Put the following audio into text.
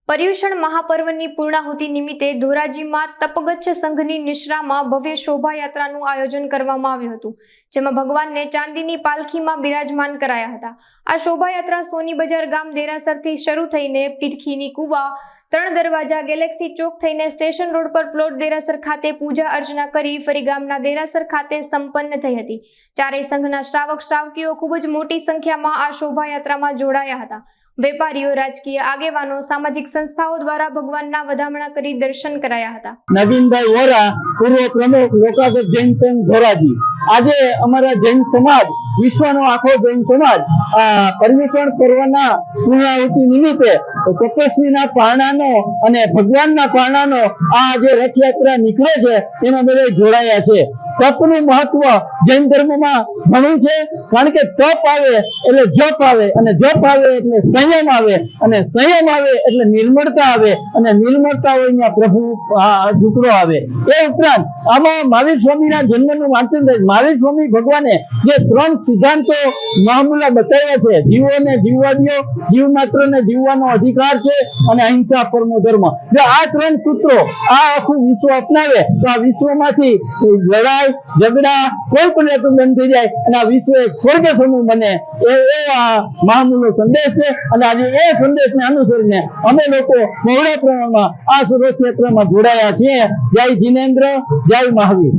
પર્યુષણ મહાપર્વની પૂર્ણાહુતિ નિમિત્તે ધોરાજીમાં તપગચ્છ સંઘની નિશ્રામાં ભવ્ય શોભાયાત્રાનું આયોજન કરવામાં આવ્યું હતું, જેમાં ભગવાનને ચાંદીની પાલખીમાં બિરાજમાન કરાયા હતા। આ શોભાયાત્રા સોની બજાર ગામ દેરાસરથી શરૂ થઈને પીરખીની કુવા, ત્રણ દરવાજા, ગેલેક્સી ચોક થઈને સ્ટેશન રોડ પર પ્લોટ દેરાસર ખાતે પૂજા અર્ચના કરી ફરી ગામના દેરાસર ખાતે સંપન્ન થઈ હતી। ચારેય સંઘના શ્રાવક શ્રાવકીઓ ખૂબ જ મોટી સંખ્યામાં આ શોભાયાત્રામાં જોડાયા હતા। વેપારીઓ, રાજકીય આગેવાનો, સામાજિક સંસ્થાઓ દ્વારા ભગવાનના વધામણા કરી દર્શન કરાયા હતા। નવીનભાઈ વોરા, પૂર્વ પ્રમુખ લોકાગત જૈન સંઘ ધોરાજી। આજે અમારા જૈન સમાજ, વિશ્વનો આખો જૈન સમાજ પર્યુષણ પર્વના પૂર્ણાહુતિ નિમિત્તે તપસ્વીના પારણાનો અને ભગવાનના પારણાનો આ જે રથયાત્રા નીકળે છે એમાં બધા જોડાયા છે। તપનું મહત્વ જૈન ધર્મમાં ઘણું છે, કારણ કે તપ આવે એટલે જપ આવે, અને જપ આવે એટલે સંયમ આવે, અને સંયમ આવે એટલે નિર્મળતા આવે, અને નિર્મળતા હોય ત્યાં પ્રભુ ઝુકડો આવે। એ ઉપરાંત આમાં મહાવીર સ્વામીના જન્મનું વાંચન થાય। મહાવીર સ્વામી ભગવાને જે ત્રણ સિદ્ધાંતો મામૂલા બતાવ્યા છે, જીવોને જીવવા દો, જીવ માત્રને જીવવાનો અધિકાર છે, અને અહિંસા પરમો ધર્મ। જો આ ત્રણ સૂત્રો આ આખું વિશ્વ અપનાવે તો આ વિશ્વમાંથી લડાઈ, ઝઘડા કોઈ પણ હેતુ બંધ થઈ જાય અને આ વિશ્વ એક સ્વર્ગ સમૂહ બને, એ આ મહામૂલો સંદેશ છે। અને આજે એ સંદેશને અનુસરીને અમે લોકો બહોળા પ્રમાણમાં આ રથયાત્રામાં જોડાયા છીએ। જય જિનેન્દ્ર, જય મહાવીર।